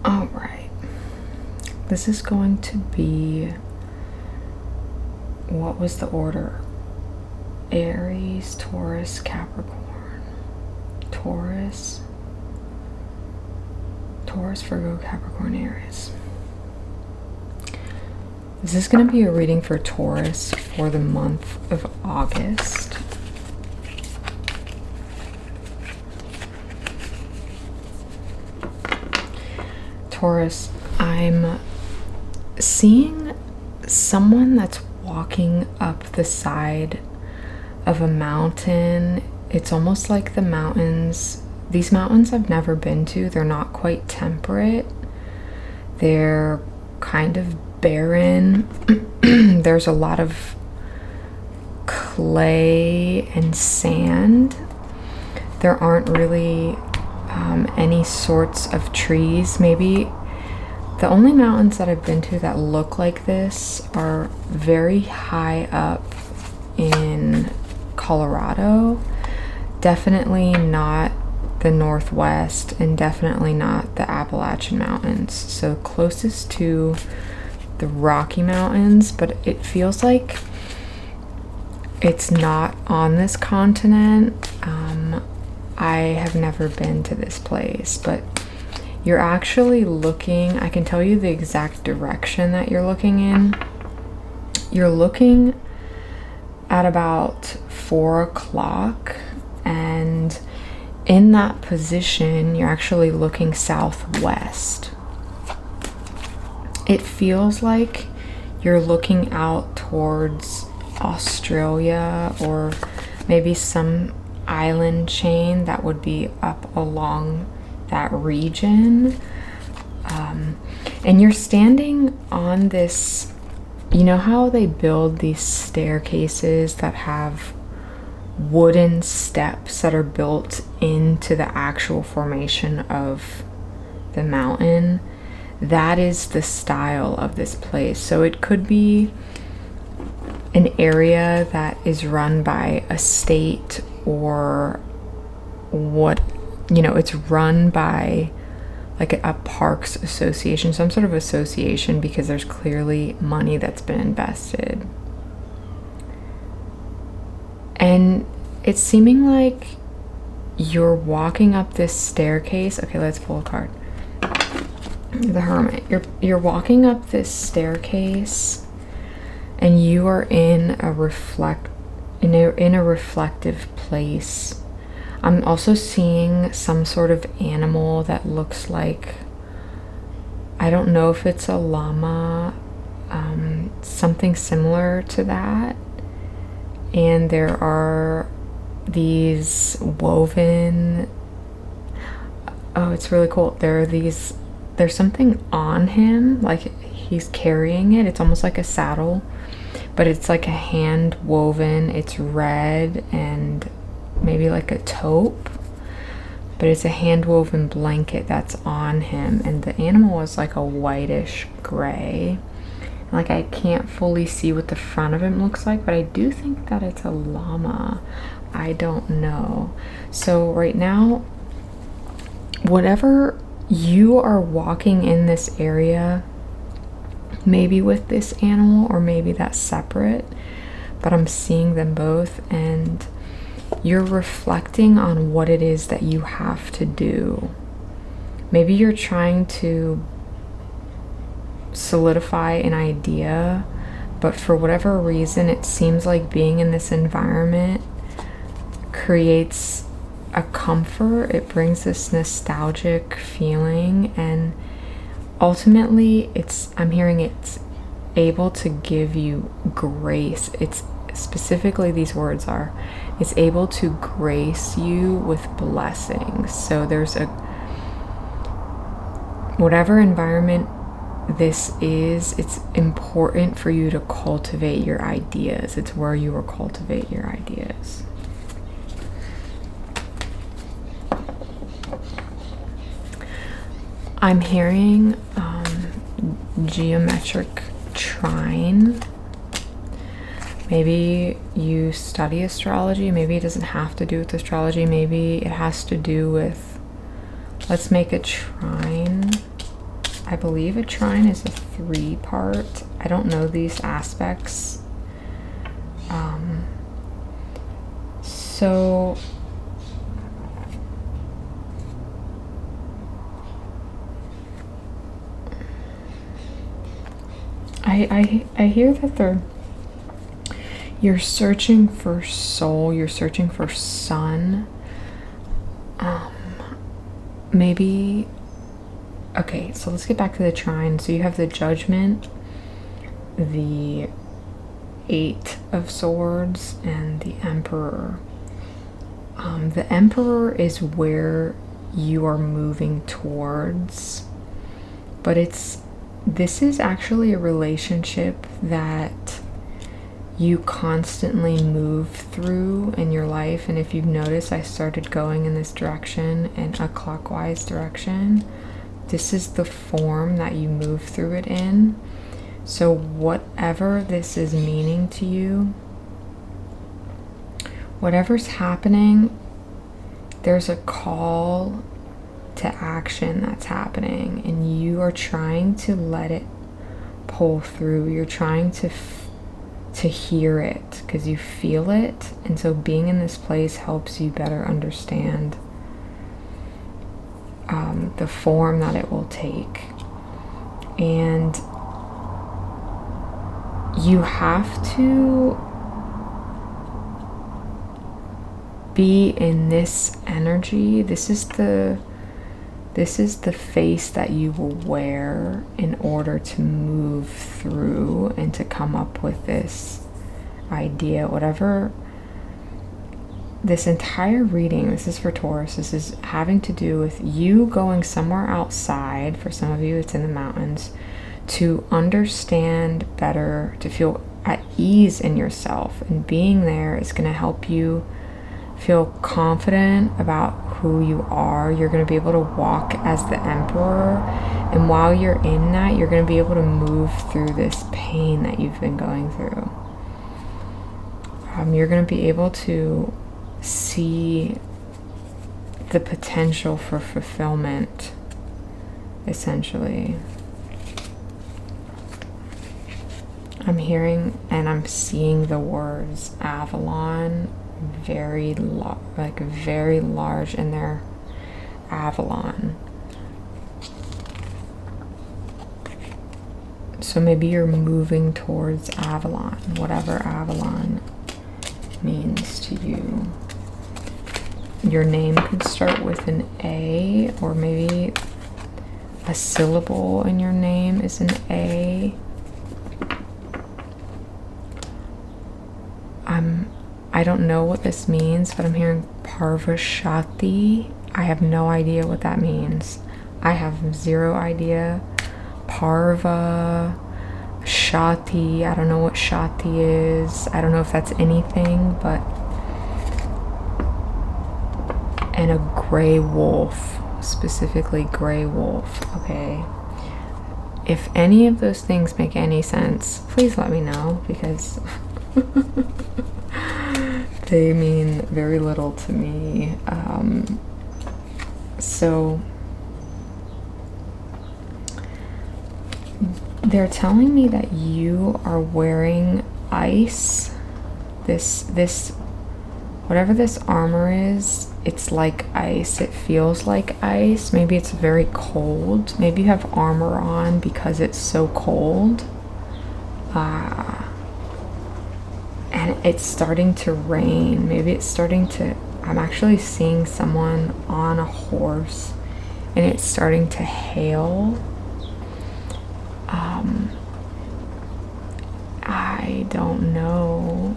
All right. This is going to be, what was the order? Aries, Taurus, Capricorn, Taurus, Virgo, Capricorn, Aries. This is going to be a reading for Taurus for the month of August. Taurus, I'm seeing someone that's walking up the side of a mountain. It's almost like the mountains, these mountains I've never been to. They're not quite temperate. They're kind of barren. There's a lot of clay and sand. There aren't really any sorts of trees. Maybe the only mountains that I've been to that look like this are very high up in Colorado. Definitely not the Northwest, and definitely not the Appalachian Mountains. So closest to the Rocky Mountains, but it feels like it's not on this continent. I have never been to this place, but you're actually looking, I can tell you the exact direction that you're looking in. You're looking at about 4 o'clock, and in that position, you're actually looking southwest. It feels like you're looking out towards Australia, or maybe some island chain that would be up along that region. And you're standing on this, you know how they build these staircases that have wooden steps that are built into the actual formation of the mountain? That is the style of this place. So it could be an area that is run by a state, or what, you know, it's run by like a parks association, some sort of association, because there's clearly money that's been invested. And it's seeming like you're walking up this staircase. Okay, let's pull a card. The Hermit. You're walking up this staircase, and you are in a reflective place. I'm also seeing some sort of animal that looks like, I don't know if it's a llama, something similar to that. And there are these woven, oh, it's really cool. There's something on him, like he's carrying it. It's almost like a saddle, but it's like a hand woven. It's red and maybe like a taupe, but it's a hand woven blanket that's on him. And the animal is like a whitish gray. Like, I can't fully see what the front of him looks like, but I do think that it's a llama. I don't know. So right now, whatever you are walking in this area, maybe with this animal, or maybe that's separate, but I'm seeing them both, and you're reflecting on what it is that you have to do. Maybe you're trying to solidify an idea, but for whatever reason, it seems like being in this environment creates a comfort. It brings this nostalgic feeling, and ultimately I'm hearing it's able to give you grace. It's specifically, these words are, it's able to grace you with blessings. So there's whatever environment this is, it's important for you to cultivate your ideas. It's where you will cultivate your ideas. I'm hearing geometric trine. Maybe you study astrology. Maybe it doesn't have to do with astrology. Maybe it has to do with, let's make a trine. I believe a trine is a 3-part. I don't know these aspects. So I hear that you're searching for soul, you're searching for sun. Maybe, okay, so let's get back to the trine. So you have the Judgment, the 8 of Swords, and the Emperor. The Emperor is where you are moving towards, but this is actually a relationship that you constantly move through in your life. And if you've noticed, I started going in this direction, in a clockwise direction. This is the form that you move through it in. So whatever this is meaning to you, whatever's happening, there's a call to action that's happening, and you are trying to let it pull through. You're trying to hear it because you feel it, and so being in this place helps you better understand the form that it will take. And you have to be in this energy. This is the face that you will wear in order to move through and to come up with this idea. Whatever this entire reading, this is for Taurus, this is having to do with you going somewhere outside. For some of you, it's in the mountains, to understand better, to feel at ease in yourself. And being there is going to help you feel confident about who you are. You're going to be able to walk as the Emperor, and while you're in that, you're going to be able to move through this pain that you've been going through. You're going to be able to see the potential for fulfillment, essentially. I'm hearing and I'm seeing the words Avalon very large in their Avalon. So maybe you're moving towards Avalon, whatever Avalon means to you. Your name could start with an A, or maybe a syllable in your name is an A. I don't know what this means, but I'm hearing Parvashati. I have no idea what that means. I have zero idea. Parva, Shati, I don't know what Shati is. I don't know if that's anything, but... And a gray wolf, specifically gray wolf, okay? If any of those things make any sense, please let me know, because they mean very little to me. So they're telling me that you are wearing ice. This whatever this armor is, it's like ice. It feels like ice. Maybe it's very cold. Maybe you have armor on because it's so cold. And it's starting to rain. Maybe it's starting to... I'm actually seeing someone on a horse, and it's starting to hail. I don't know.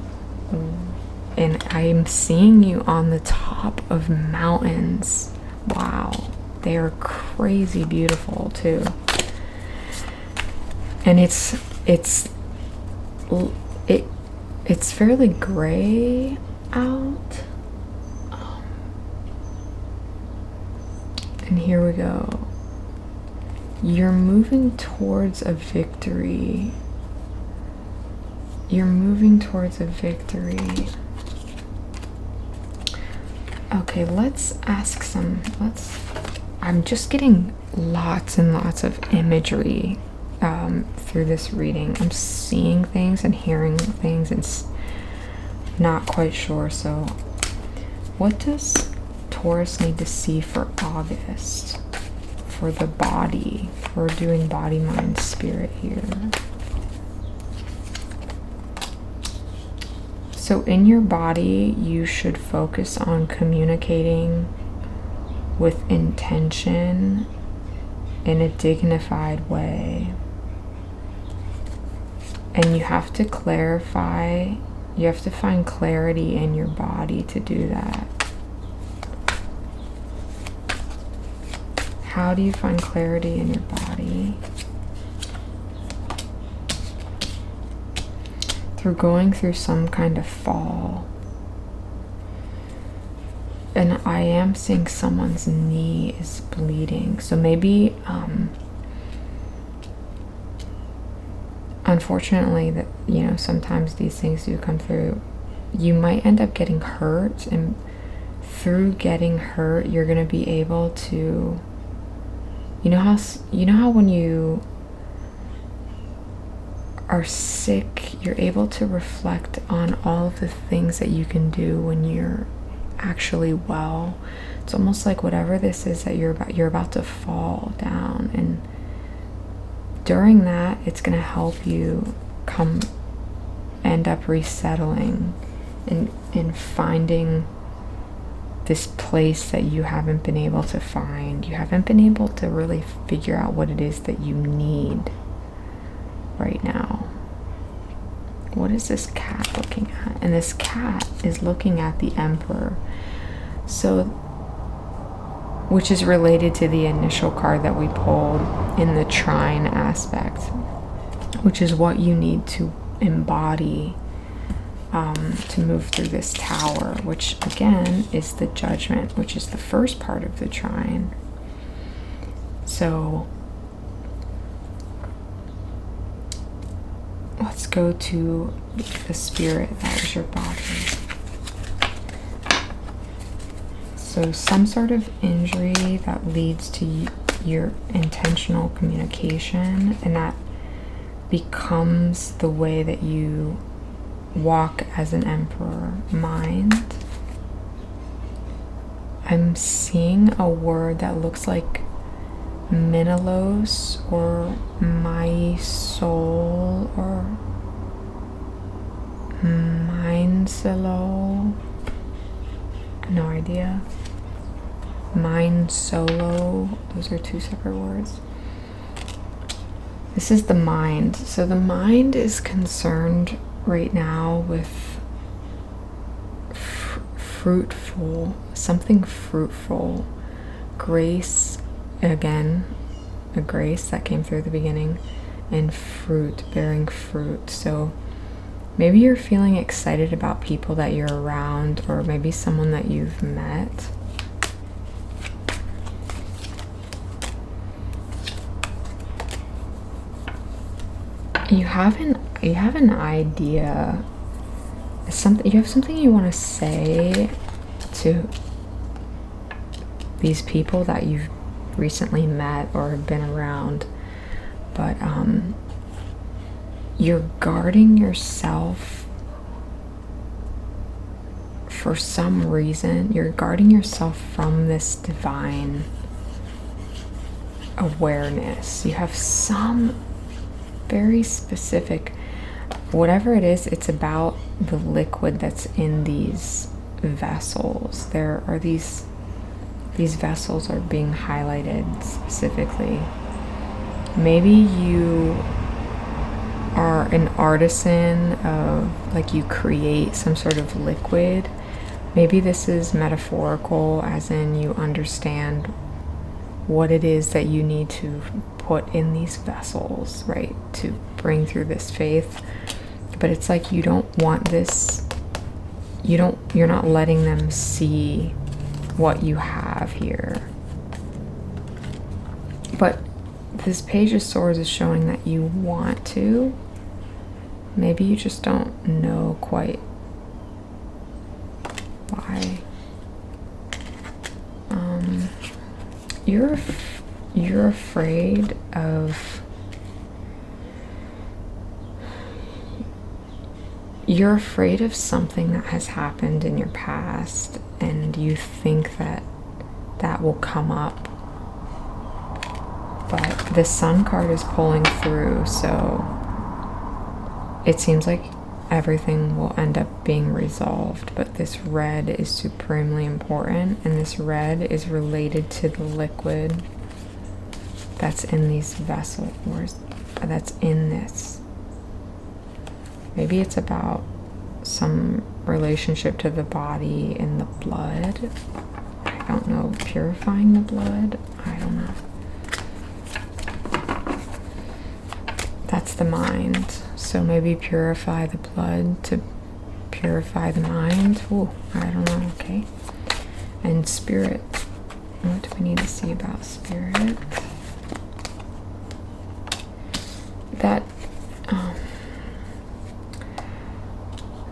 And I'm seeing you on the top of mountains. Wow. They are crazy beautiful too. And it's fairly gray out. And here we go. You're moving towards a victory. You're moving towards a victory. Okay, let's I'm just getting lots and lots of imagery through this reading. I'm seeing things and hearing things and not quite sure. So what does Taurus need to see for August? For the body. We're doing body, mind, spirit here. So in your body, you should focus on communicating with intention in a dignified way. And you have to clarify, you have to find clarity in your body to do that. How do you find clarity in your body? Through going through some kind of fall. And I am seeing someone's knee is bleeding. So maybe, unfortunately, that, you know, sometimes these things do come through. You might end up getting hurt, and through getting hurt, you're going to be able to, you know how when you are sick, you're able to reflect on all of the things that you can do when you're actually well. It's almost like whatever this is that you're about to fall down, and during that, it's going to help you end up resettling and finding this place that you haven't been able to find. You haven't been able to really figure out what it is that you need right now. What is this cat looking at? And this cat is looking at the Emperor. So, which is related to the initial card that we pulled in the trine aspect, which is what you need to embody to move through this tower, which again is the Judgment, which is the first part of the trine. So let's go to the spirit that is your body. So some sort of injury that leads to your intentional communication, and that becomes the way that you walk as an Emperor. Mind. I'm seeing a word that looks like Minelos or my soul or Mindsolo. No idea. Mind solo. Those are two separate words. This is the mind. So the mind is concerned right now with something fruitful. Grace, again, a grace that came through the beginning, and fruit, bearing fruit. So maybe you're feeling excited about people that you're around, or maybe someone that you've met. You have an idea. You have something you want to say to these people that you've recently met or have been around, but you're guarding yourself for some reason. You're guarding yourself from this divine awareness. You have some very specific, whatever it is, it's about the liquid that's in these vessels. There are these vessels are being highlighted specifically. Maybe you are an artisan of, like, you create some sort of liquid. Maybe this is metaphorical, as in you understand what it is that you need to put in these vessels, right, to bring through this faith. But it's like you don't want this, you're not letting them see what you have here. But this Page of Swords is showing that you want to. Maybe you just don't know quite why. you're afraid of something that has happened in your past, and you think that will come up. But the Sun card is pulling through, so it seems like everything will end up being resolved. But this red is supremely important, and this red is related to the liquid that's in these vessels, that's in this. Maybe it's about some relationship to the body and the blood. I don't know, purifying the blood? I don't know. That's the mind. So maybe purify the blood to purify the mind. Ooh, I don't know, okay. And spirit. What do we need to see about spirit? That,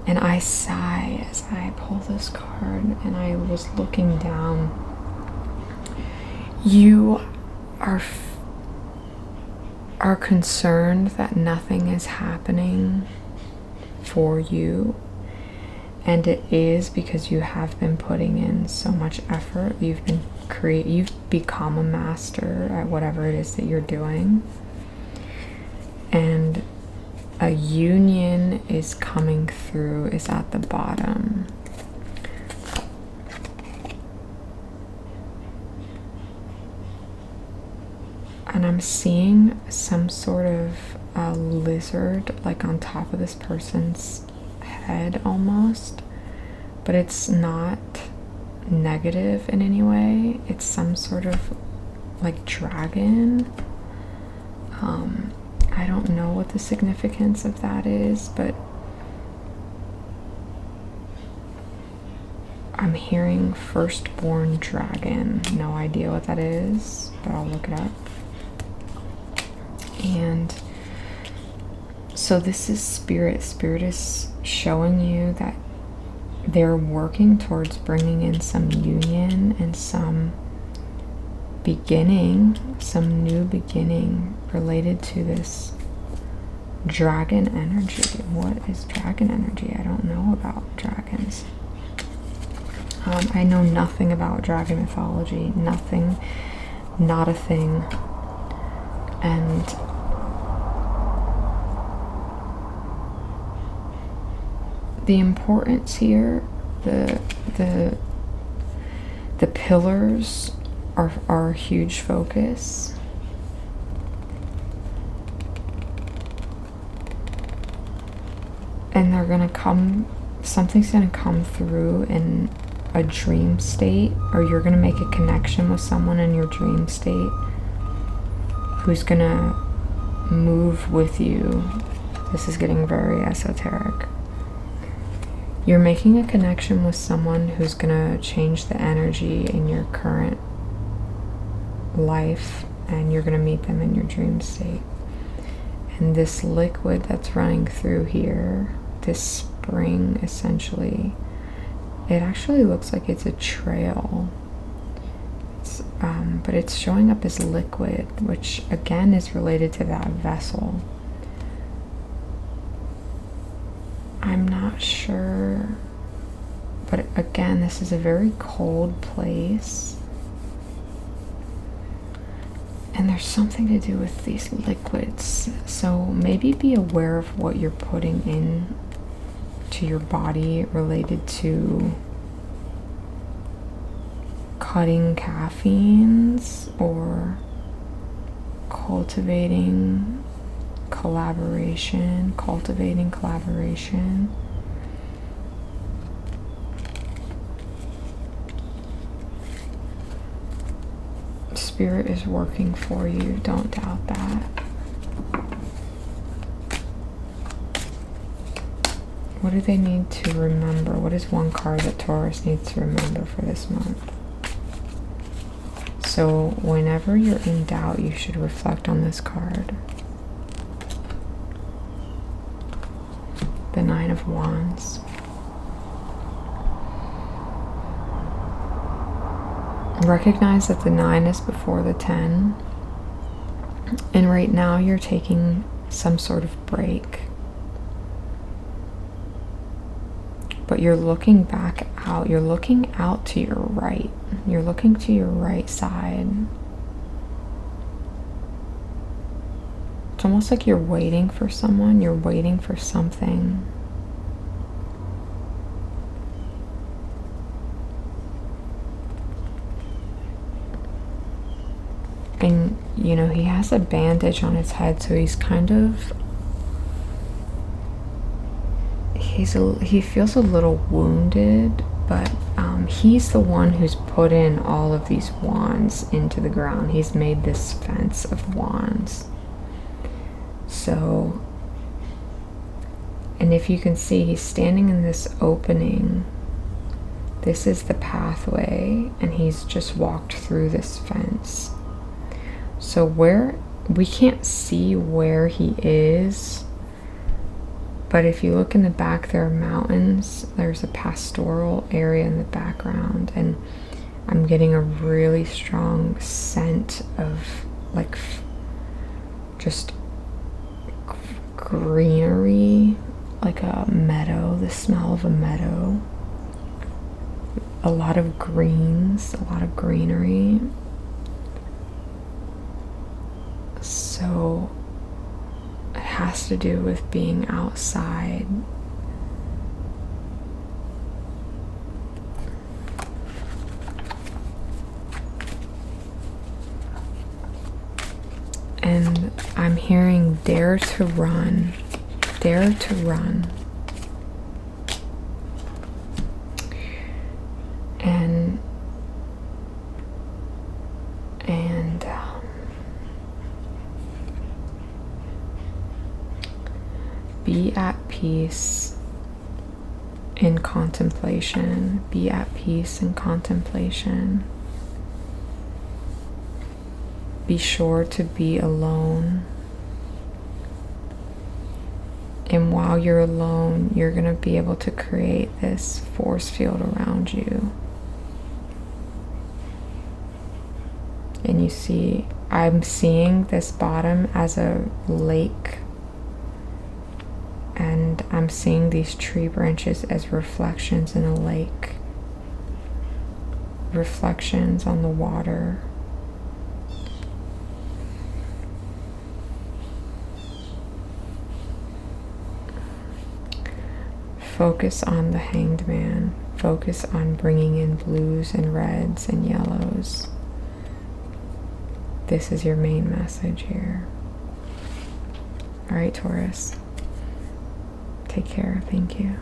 and I sigh as I pull this card, and I was looking down. You are concerned that nothing is happening for you, and it is because you have been putting in so much effort. You've become a master at whatever it is that you're doing, and a union is coming through, is at the bottom. And I'm seeing some sort of a lizard like on top of this person's head almost, but it's not negative in any way. It's some sort of like dragon. I don't know what the significance of that is, but I'm hearing firstborn dragon. No idea what that is, but I'll look it up. And so this is spirit. Spirit is showing you that they're working towards bringing in some union and some beginning, some new beginning related to this dragon energy. What is dragon energy? I don't know about dragons. I know nothing about dragon mythology. Nothing. Not a thing. And the importance here, the pillars are a huge focus. And they're gonna come, something's gonna come through in a dream state, or you're gonna make a connection with someone in your dream state who's gonna move with you. This is getting very esoteric. You're making a connection with someone who's gonna change the energy in your current life, and you're gonna meet them in your dream state. And this liquid that's running through here, this spring essentially, it actually looks like it's a trail. But it's showing up as liquid, which again is related to that vessel. I'm not sure, but again, this is a very cold place. And there's something to do with these liquids. So maybe be aware of what you're putting in to your body related to cutting caffeines or cultivating collaboration. Spirit is working for you, don't doubt that. What do they need to remember? What is one card that Taurus needs to remember for this month? So whenever you're in doubt, you should reflect on this card. The Nine of Wands. recognize that the 9 is before the 10. And right now you're taking some sort of break. But you're looking back out. You're looking out to your right. You're looking to your right side. It's almost like you're waiting for someone. You're waiting for something. And, you know, he has a bandage on his head, so he's kind of... he feels a little wounded, but he's the one who's put in all of these wands into the ground. He's made this fence of wands. So, and if you can see, he's standing in this opening. This is the pathway, and he's just walked through this fence. So we can't see where he is, but if you look in the back, there are mountains. There's a pastoral area in the background, and I'm getting a really strong scent of like just greenery, like a meadow, the smell of a meadow. A lot of greens, a lot of greenery. So it has to do with being outside. And I'm hearing dare to run, dare to run. And be at peace in contemplation. Be at peace in contemplation. Be sure to be alone. And while you're alone, you're going to be able to create this force field around you. And you see, I'm seeing this bottom as a lake. And I'm seeing these tree branches as reflections in a lake. Reflections on the water. Focus on the Hanged Man. Focus on bringing in blues and reds and yellows. This is your main message here. All right, Taurus. Take care. Thank you.